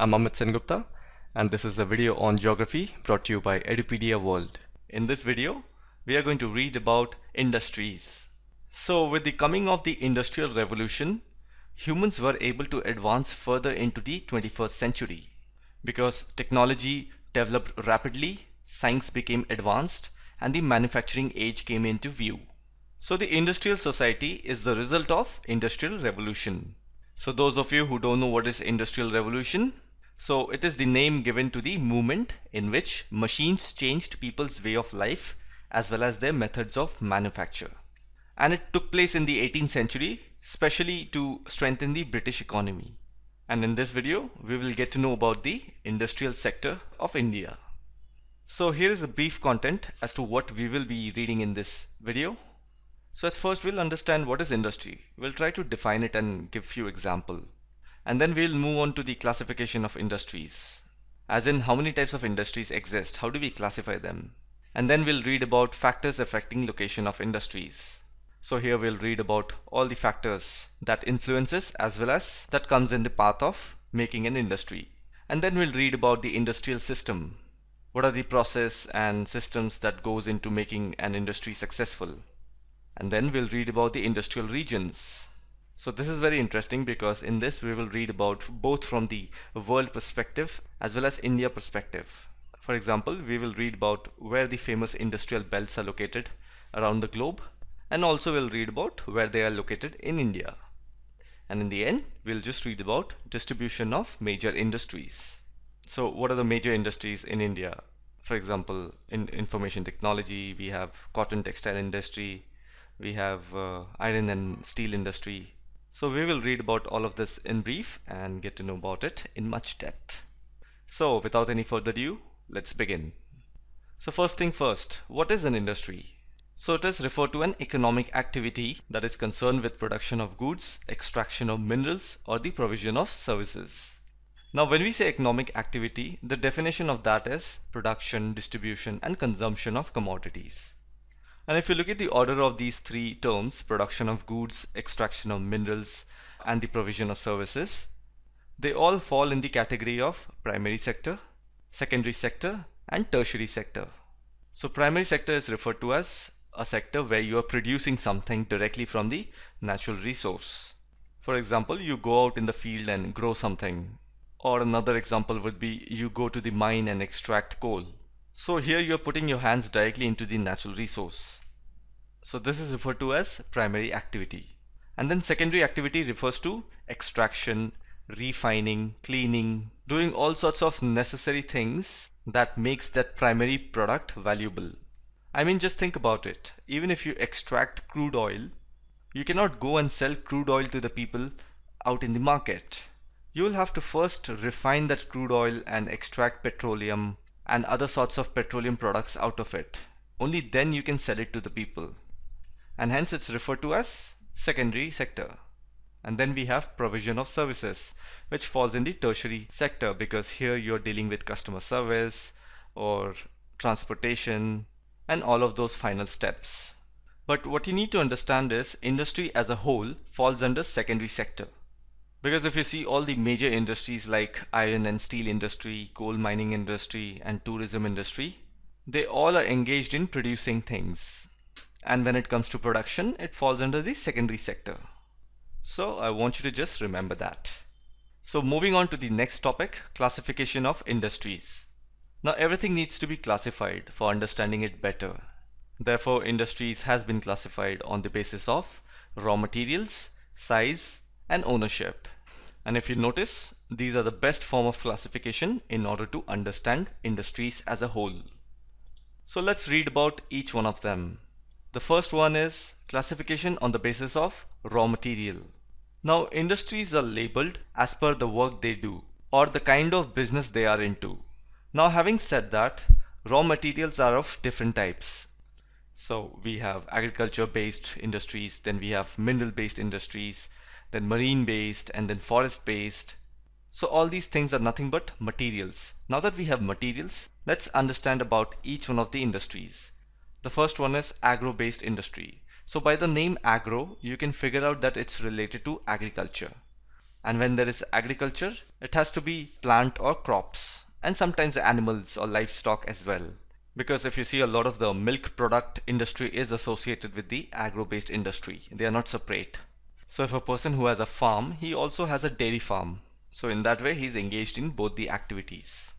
I'm Amit Sengupta, and this is a video on geography brought to you by Edupedia World. In this video, we are going to read about industries. So with the coming of the Industrial Revolution, humans were able to advance further into the 21st century. Because technology developed rapidly, science became advanced, and the manufacturing age came into view. So the industrial society is the result of Industrial Revolution. So those of you who don't know what is Industrial Revolution, so it is the name given to the movement in which machines changed people's way of life as well as their methods of manufacture. And it took place in the 18th century, especially to strengthen the British economy. And in this video, we will get to know about the industrial sector of India. So here is a brief content as to what we will be reading in this video. So at first we'll understand what is industry. We'll try to define it and give few examples. And then we'll move on to the classification of industries. As in how many types of industries exist, how do we classify them? And then we'll read about factors affecting location of industries. So here we'll read about all the factors that influences as well as that comes in the path of making an industry. And then we'll read about the industrial system. What are the process and systems that goes into making an industry successful? And then we'll read about the industrial regions. So this is very interesting because in this we will read about both from the world perspective as well as India perspective. For example, we will read about where the famous industrial belts are located around the globe, and also we'll read about where they are located in India. And in the end, we'll just read about distribution of major industries. So what are the major industries in India? For example, in information technology, we have cotton textile industry, we have iron and steel industry. So we will read about all of this in brief and get to know about it in much depth. So without any further ado, let's begin. So first thing first, what is an industry? So it is referred to an economic activity that is concerned with production of goods, extraction of minerals, or the provision of services. Now when we say economic activity, the definition of that is production, distribution, and consumption of commodities. And if you look at the order of these three terms, production of goods, extraction of minerals, and the provision of services, they all fall in the category of primary sector, secondary sector, and tertiary sector. So primary sector is referred to as a sector where you are producing something directly from the natural resource. For example, you go out in the field and grow something. Or another example would be you go to the mine and extract coal. So here you are putting your hands directly into the natural resource. So this is referred to as primary activity. And then secondary activity refers to extraction, refining, cleaning, doing all sorts of necessary things that makes that primary product valuable. I mean, just think about it. Even if you extract crude oil, you cannot go and sell crude oil to the people out in the market. You will have to first refine that crude oil and extract petroleum and other sorts of petroleum products out of it. Only then you can sell it to the people. And hence it's referred to as secondary sector. And then we have provision of services, which falls in the tertiary sector because here you're dealing with customer service or transportation and all of those final steps. But what you need to understand is industry as a whole falls under secondary sector. Because if you see all the major industries like iron and steel industry, coal mining industry, and tourism industry, they all are engaged in producing things. And when it comes to production, it falls under the secondary sector. So I want you to just remember that. So moving on to the next topic, classification of industries. Now everything needs to be classified for understanding it better. Therefore, industries has been classified on the basis of raw materials, size, and ownership. And if you notice, these are the best form of classification in order to understand industries as a whole. So let's read about each one of them. The first one is classification on the basis of raw material. Now industries are labeled as per the work they do or the kind of business they are into. Now having said that, raw materials are of different types. So we have agriculture based industries, then we have mineral based industries, then marine based, and then forest based. So all these things are nothing but materials. Now that we have materials, let's understand about each one of the industries. The first one is agro based industry. So by the name agro, you can figure out that it's related to agriculture. And when there is agriculture, it has to be plant or crops, and sometimes animals or livestock as well. Because if you see, a lot of the milk product industry is associated with the agro-based industry. They are not separate. So if a person who has a farm, he also has a dairy farm. So in that way, he's engaged in both the activities.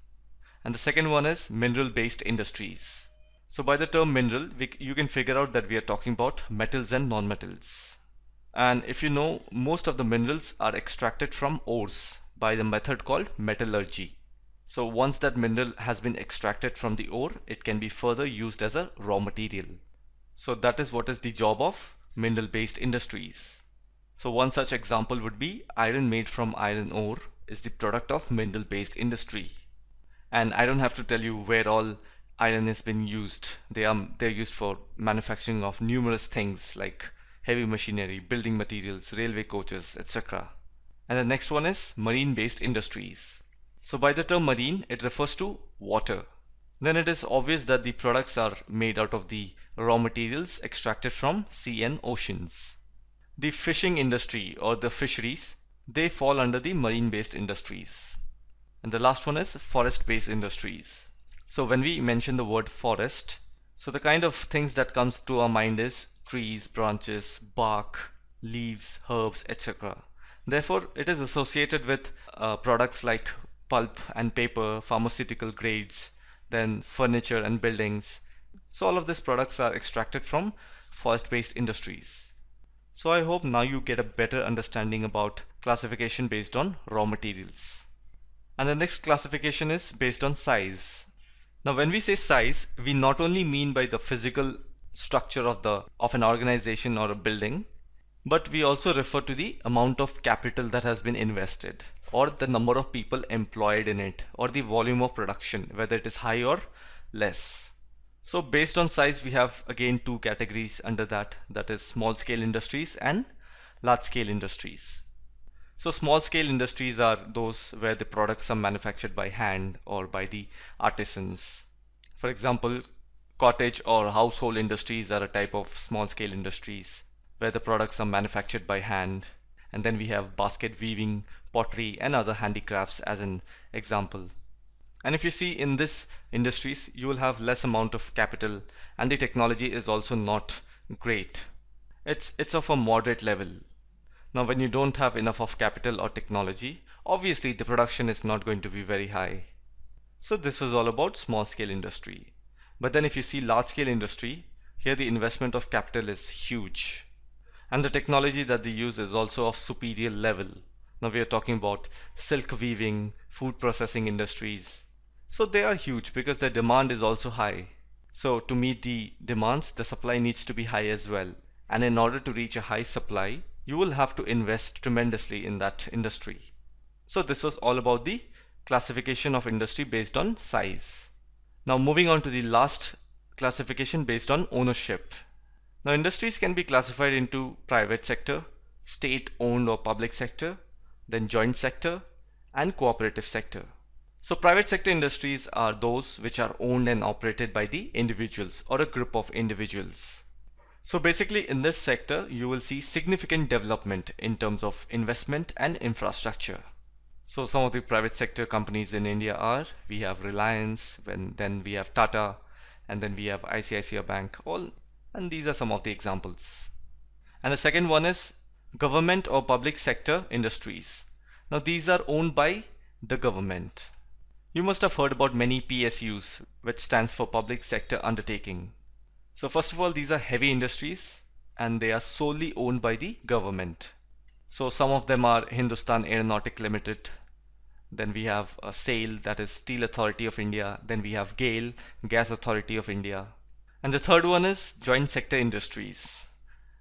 And the second one is mineral-based industries. So by the term mineral, you can figure out that we are talking about metals and non-metals. And if you know, most of the minerals are extracted from ores by the method called metallurgy. So once that mineral has been extracted from the ore, it can be further used as a raw material. So that is what is the job of mineral-based industries. So one such example would be iron made from iron ore is the product of mineral-based industry. And I don't have to tell you where all iron has been used. They're used for manufacturing of numerous things like heavy machinery, building materials, railway coaches, etc. And the next one is marine-based industries. So by the term marine, it refers to water. Then it is obvious that the products are made out of the raw materials extracted from sea and oceans. The fishing industry or the fisheries, they fall under the marine-based industries. And the last one is forest-based industries. So when we mention the word forest, so the kind of things that comes to our mind is trees, branches, bark, leaves, herbs, etc. Therefore, it is associated with products like pulp and paper, pharmaceutical grades, then furniture and buildings. So all of these products are extracted from forest-based industries. So I hope now you get a better understanding about classification based on raw materials. And the next classification is based on size. Now when we say size, we not only mean by the physical structure of an organization or a building, but we also refer to the amount of capital that has been invested, or the number of people employed in it, or the volume of production, whether it is high or less. So based on size, we have again two categories under that is small scale industries and large scale industries. So small scale industries are those where the products are manufactured by hand or by the artisans. For example, cottage or household industries are a type of small scale industries where the products are manufactured by hand. And then we have basket weaving, pottery and other handicrafts as an example. And if you see in this industries, you will have less amount of capital and the technology is also not great. It's of a moderate level. Now when you don't have enough of capital or technology, obviously the production is not going to be very high. So this was all about small scale industry. But then if you see large scale industry, here the investment of capital is huge. And the technology that they use is also of superior level. Now we are talking about silk weaving, food processing industries. So they are huge because the demand is also high. So to meet the demands, the supply needs to be high as well. And in order to reach a high supply, you will have to invest tremendously in that industry. So this was all about the classification of industry based on size. Now moving on to the last classification based on ownership. Now industries can be classified into private sector, state-owned or public sector, then joint sector and cooperative sector. So private sector industries are those which are owned and operated by the individuals or a group of individuals. So basically in this sector you will see significant development in terms of investment and infrastructure. So some of the private sector companies in India are, we have Reliance, then we have Tata, and then we have ICICI Bank, and these are some of the examples. And the second one is government or public sector industries. Now these are owned by the government. You must have heard about many PSUs, which stands for public sector undertaking. So first of all, these are heavy industries and they are solely owned by the government. So some of them are Hindustan Aeronautic Limited. Then we have SAIL, that is Steel Authority of India. Then we have GAIL, Gas Authority of India. And the third one is joint sector industries.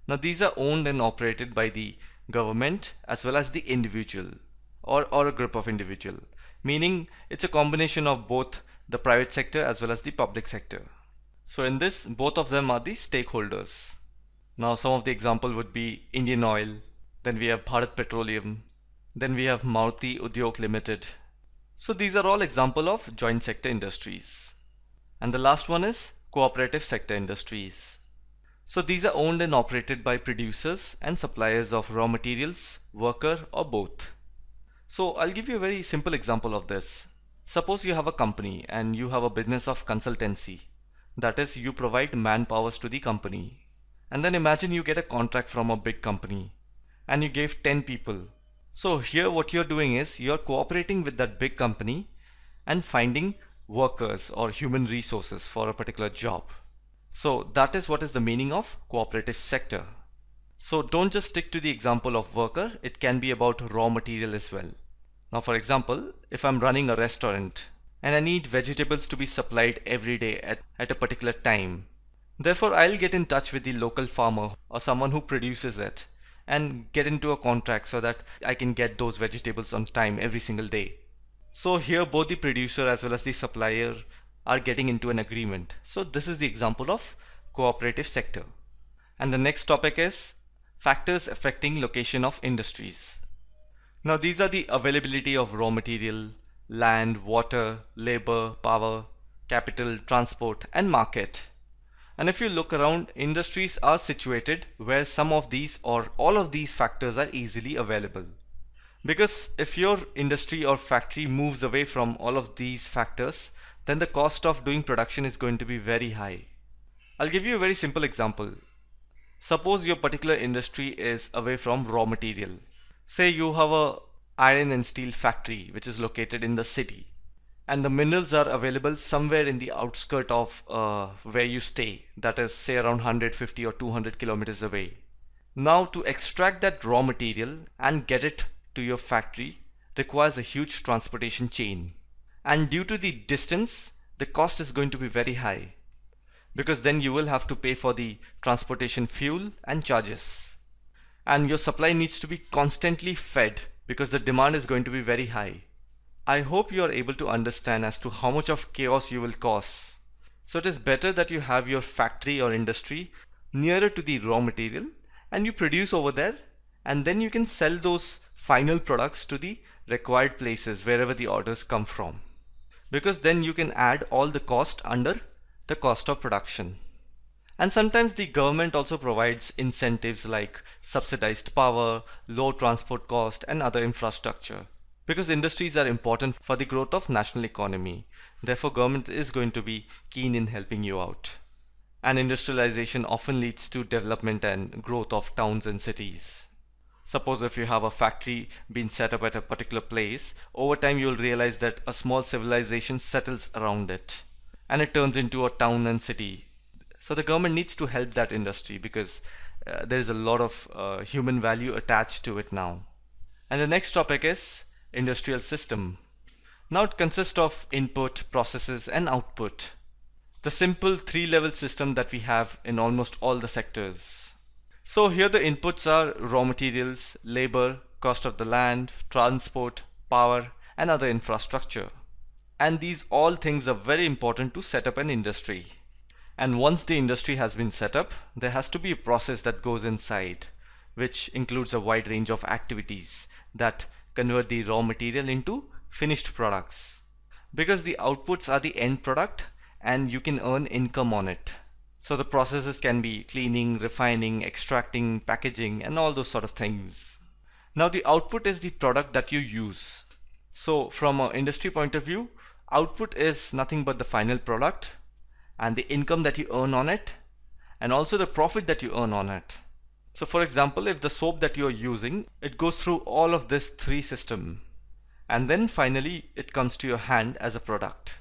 Now these are owned and operated by the government as well as the individual or a group of individual. Meaning it's a combination of both the private sector as well as the public sector. So in this, both of them are the stakeholders. Now some of the example would be Indian Oil, then we have Bharat Petroleum, then we have Maruti Udyog Limited. So these are all example of joint sector industries. And the last one is cooperative sector industries. So these are owned and operated by producers and suppliers of raw materials, worker or both. So I'll give you a very simple example of this. Suppose you have a company and you have a business of consultancy. That is, you provide manpowers to the company. And then imagine you get a contract from a big company and you gave 10 people. So here what you're doing is you're cooperating with that big company and finding workers or human resources for a particular job. So that is what is the meaning of cooperative sector. So don't just stick to the example of worker, it can be about raw material as well. Now for example, if I'm running a restaurant and I need vegetables to be supplied every day at a particular time, therefore I'll get in touch with the local farmer or someone who produces it and get into a contract so that I can get those vegetables on time every single day. So here both the producer as well as the supplier are getting into an agreement. So this is the example of cooperative sector. And the next topic is factors affecting location of industries. Now these are the availability of raw material, land, water, labor, power, capital, transport and market. And if you look around, industries are situated where some of these or all of these factors are easily available. Because if your industry or factory moves away from all of these factors, then the cost of doing production is going to be very high. I'll give you a very simple example. Suppose your particular industry is away from raw material. Say you have a iron and steel factory which is located in the city, and the minerals are available somewhere in the outskirt of where you stay, that is say around 150 or 200 kilometers away. Now to extract that raw material and get it to your factory requires a huge transportation chain, and due to the distance the cost is going to be very high, because then you will have to pay for the transportation fuel and charges, and your supply needs to be constantly fed because the demand is going to be very high. I hope you are able to understand as to how much of chaos you will cause. So it is better that you have your factory or industry nearer to the raw material and you produce over there, and then you can sell those final products to the required places wherever the orders come from, because then you can add all the cost under the cost of production. And sometimes the government also provides incentives like subsidized power, low transport cost and other infrastructure, because industries are important for the growth of national economy. Therefore government is going to be keen in helping you out. And industrialization often leads to development and growth of towns and cities. Suppose if you have a factory being set up at a particular place, over time you will realize that a small civilization settles around it and it turns into a town and city. So the government needs to help that industry because there is a lot of human value attached to it now. And the next topic is industrial system. Now it consists of input, processes and output. The simple three-level system that we have in almost all the sectors. So here the inputs are raw materials, labor, cost of the land, transport, power and other infrastructure. And these all things are very important to set up an industry. And once the industry has been set up, there has to be a process that goes inside, which includes a wide range of activities that convert the raw material into finished products. Because the outputs are the end product and you can earn income on it. So the processes can be cleaning, refining, extracting, packaging and all those sort of things. Now the output is the product that you use. So from an industry point of view, output is nothing but the final product and the income that you earn on it and also the profit that you earn on it. So for example, if the soap that you are using, it goes through all of this three system and then finally it comes to your hand as a product.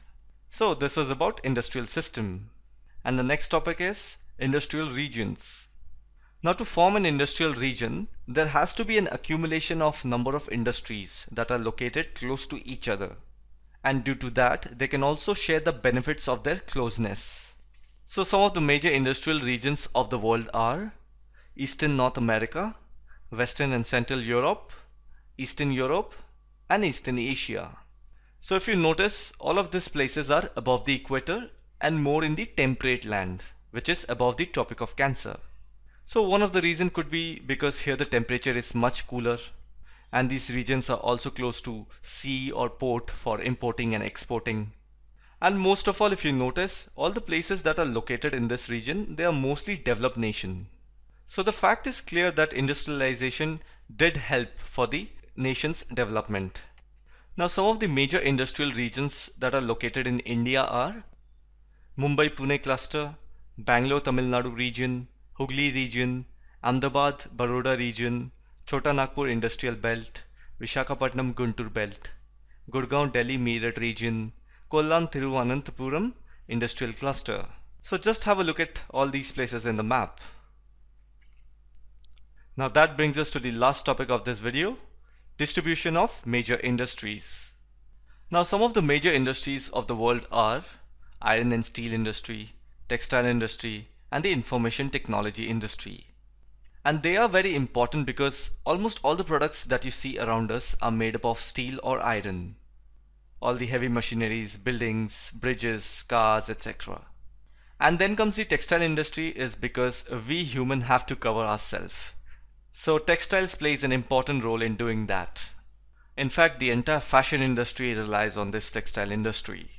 So this was about industrial system. And the next topic is industrial regions. Now to form an industrial region, there has to be an accumulation of number of industries that are located close to each other. And due to that, they can also share the benefits of their closeness. So some of the major industrial regions of the world are Eastern North America, Western and Central Europe, Eastern Europe and Eastern Asia. So if you notice, all of these places are above the equator and more in the temperate land, which is above the Tropic of Cancer. So one of the reasons could be because here the temperature is much cooler and these regions are also close to sea or port for importing and exporting. And most of all, if you notice, all the places that are located in this region, they are mostly developed nation. So the fact is clear that industrialization did help for the nation's development. Now, some of the major industrial regions that are located in India are Mumbai-Pune cluster, Bangalore-Tamil Nadu region, Hooghly region, Ahmedabad-Baroda region, Chota Nagpur industrial belt, Visakhapatnam-Guntur belt, Gurgaon-Delhi-Meerut region, Kollam-Thiruvananthapuram industrial cluster. So just have a look at all these places in the map. Now that brings us to the last topic of this video, distribution of major industries. Now some of the major industries of the world are iron and steel industry, textile industry, and the information technology industry. And they are very important because almost all the products that you see around us are made up of steel or iron. All the heavy machineries, buildings, bridges, cars, etc. And then comes the textile industry is because we humans have to cover ourselves. So textiles plays an important role in doing that. In fact, the entire fashion industry relies on this textile industry.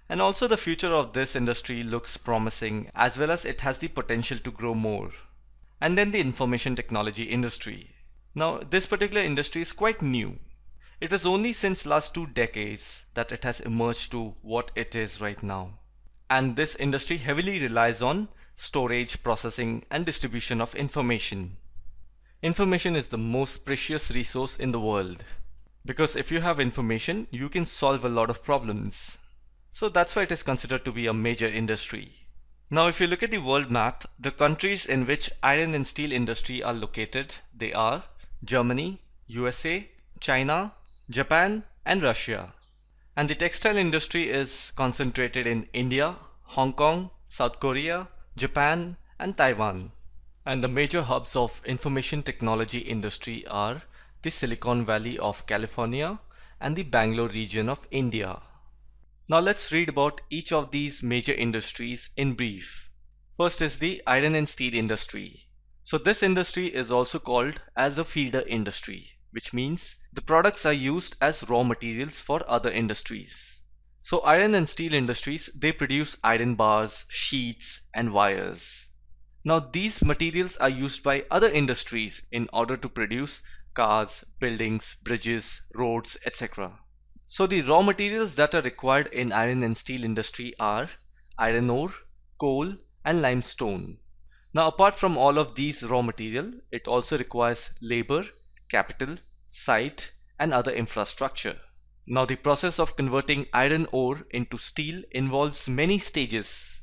And also the future of this industry looks promising, as well as it has the potential to grow more. And then the information technology industry. Now this particular industry is quite new. It is only since last 2 decades that it has emerged to what it is right now. And this industry heavily relies on storage, processing, and distribution of information. Information is the most precious resource in the world, because if you have information, you can solve a lot of problems. So that's why it is considered to be a major industry. Now if you look at the world map, the countries in which iron and steel industry are located, they are Germany, USA, China, Japan, and Russia. And the textile industry is concentrated in India, Hong Kong, South Korea, Japan, and Taiwan. And the major hubs of information technology industry are the Silicon Valley of California and the Bangalore region of India. Now let's read about each of these major industries in brief. First is the iron and steel industry. So this industry is also called as a feeder industry, which means the products are used as raw materials for other industries. So iron and steel industries, they produce iron bars, sheets, and wires. Now these materials are used by other industries in order to produce cars, buildings, bridges, roads, etc. So the raw materials that are required in iron and steel industry are iron ore, coal, and limestone. Now apart from all of these raw material, it also requires labor, capital, site, and other infrastructure. Now the process of converting iron ore into steel involves many stages.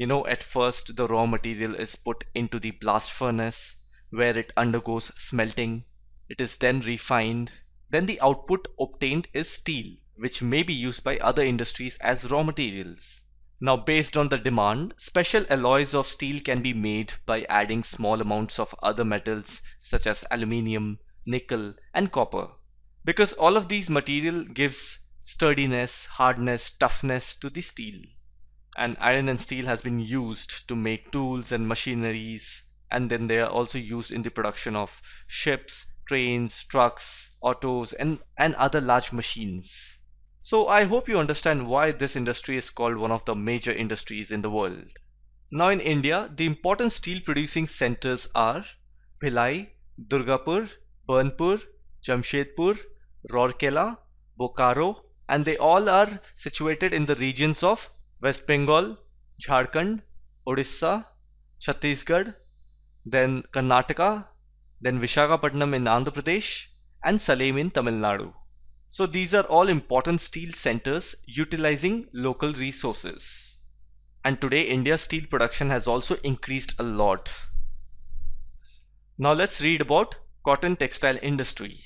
At first the raw material is put into the blast furnace where it undergoes smelting. It is then refined. Then the output obtained is steel, which may be used by other industries as raw materials. Now based on the demand, special alloys of steel can be made by adding small amounts of other metals such as aluminium, nickel, and copper. Because all of these material gives sturdiness, hardness, toughness to the steel. And iron and steel has been used to make tools and machineries, and then they are also used in the production of ships, trains, trucks, autos, and other large machines. So I hope you understand why this industry is called one of the major industries in the world. Now in India, the important steel producing centers are Bhilai, Durgapur, Burnpur, Jamshedpur, Rourkela, Bokaro, and they all are situated in the regions of West Bengal, Jharkhand, Odisha, Chhattisgarh, then Karnataka, then Visakhapatnam in Andhra Pradesh, and Salem in Tamil Nadu. So these are all important steel centers utilizing local resources. And today India's steel production has also increased a lot. Now let's read about cotton textile industry.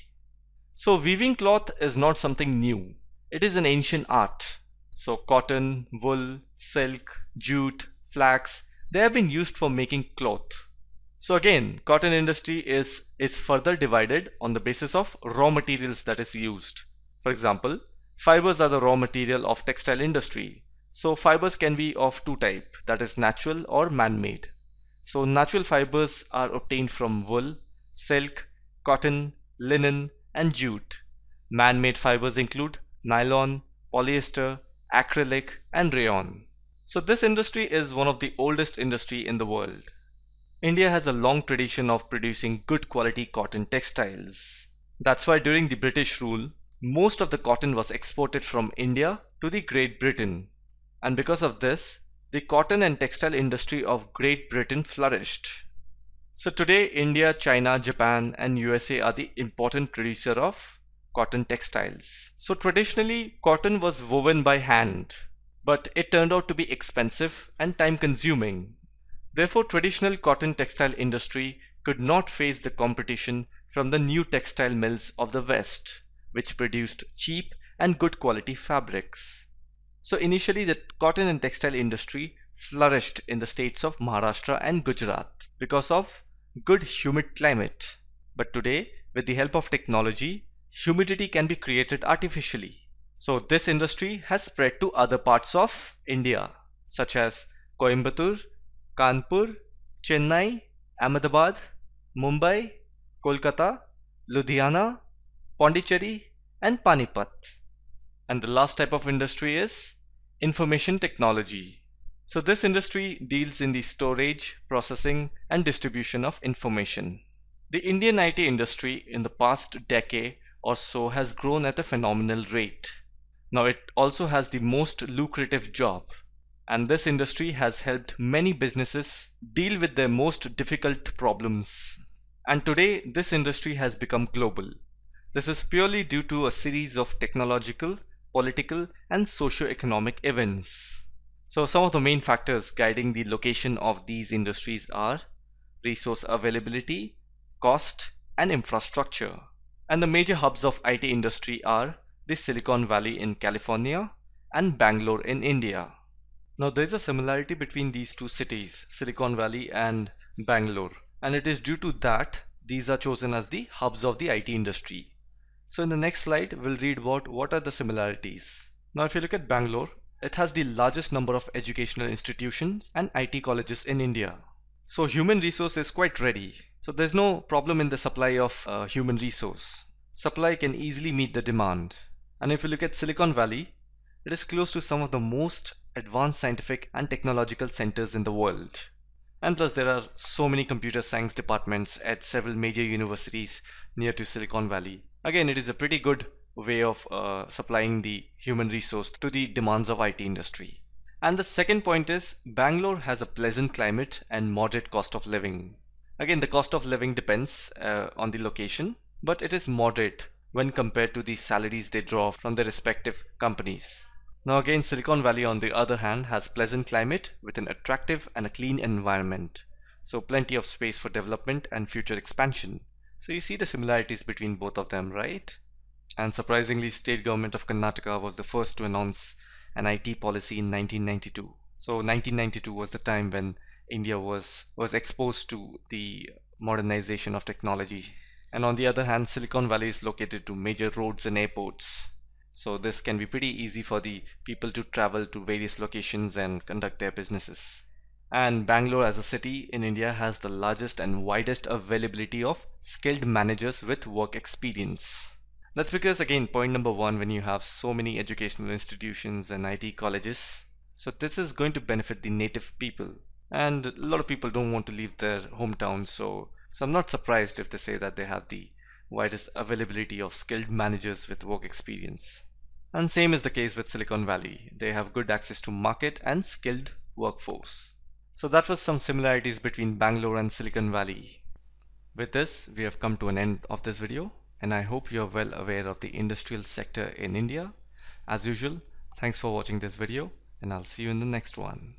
So weaving cloth is not something new. It is an ancient art. So cotton, wool, silk, jute, flax, they have been used for making cloth. So again, cotton industry is further divided on the basis of raw materials that is used. For example, fibers are the raw material of textile industry. So fibers can be of two types, that is natural or man-made. So natural fibers are obtained from wool, silk, cotton, linen, and jute. Man-made fibers include nylon, polyester, acrylic, and rayon. So this industry is one of the oldest industry in the world. India has a long tradition of producing good quality cotton textiles. That's why during the British rule, most of the cotton was exported from India to the Great Britain. And because of this, the cotton and textile industry of Great Britain flourished. So today, India, China, Japan, and USA are the important producer of cotton textiles. So traditionally, cotton was woven by hand, but it turned out to be expensive and time consuming. Therefore, traditional cotton textile industry could not face the competition from the new textile mills of the West, which produced cheap and good quality fabrics. So initially the cotton and textile industry flourished in the states of Maharashtra and Gujarat because of good humid climate. But today, with the help of technology, humidity can be created artificially. So this industry has spread to other parts of India, such as Coimbatore, Kanpur, Chennai, Ahmedabad, Mumbai, Kolkata, Ludhiana, Pondicherry, and Panipat. And the last type of industry is information technology. So this industry deals in the storage, processing, and distribution of information. The Indian IT industry in the past decade or so has grown at a phenomenal rate. Now it also has the most lucrative job, and this industry has helped many businesses deal with their most difficult problems. And today this industry has become global. This is purely due to a series of technological, political, and socio-economic events. So some of the main factors guiding the location of these industries are resource availability, cost, and infrastructure. And the major hubs of IT industry are the Silicon Valley in California and Bangalore in India. Now there is a similarity between these two cities, Silicon Valley and Bangalore, and it is due to that these are chosen as the hubs of the IT industry. So in the next slide, we'll read about what are the similarities. Now if you look at Bangalore, it has the largest number of educational institutions and IT colleges in India. So human resource is quite ready. So there's no problem in the supply of human resource. Supply can easily meet the demand. And if you look at Silicon Valley, it is close to some of the most advanced scientific and technological centers in the world. And plus there are so many computer science departments at several major universities near to Silicon Valley. Again, it is a pretty good way of supplying the human resource to the demands of IT industry. And the second point is Bangalore has a pleasant climate and moderate cost of living. Again, the cost of living depends on the location, but it is moderate when compared to the salaries they draw from their respective companies. Now again, Silicon Valley on the other hand has pleasant climate with an attractive and a clean environment. So plenty of space for development and future expansion. So you see the similarities between both of them, right? And surprisingly, state government of Karnataka was the first to announce an IT policy in 1992. So 1992 was the time when India was exposed to the modernization of technology. And on the other hand, Silicon Valley is located to major roads and airports. So this can be pretty easy for the people to travel to various locations and conduct their businesses. And Bangalore as a city in India has the largest and widest availability of skilled managers with work experience. That's because, again, point number one, when you have so many educational institutions and IT colleges, so this is going to benefit the native people. And a lot of people don't want to leave their hometowns, so I'm not surprised if they say that they have the widest availability of skilled managers with work experience. And same is the case with Silicon Valley. They have good access to market and skilled workforce. So that was some similarities between Bangalore and Silicon Valley. With this, we have come to an end of this video, and I hope you are well aware of the industrial sector in India. As usual, thanks for watching this video, and I'll see you in the next one.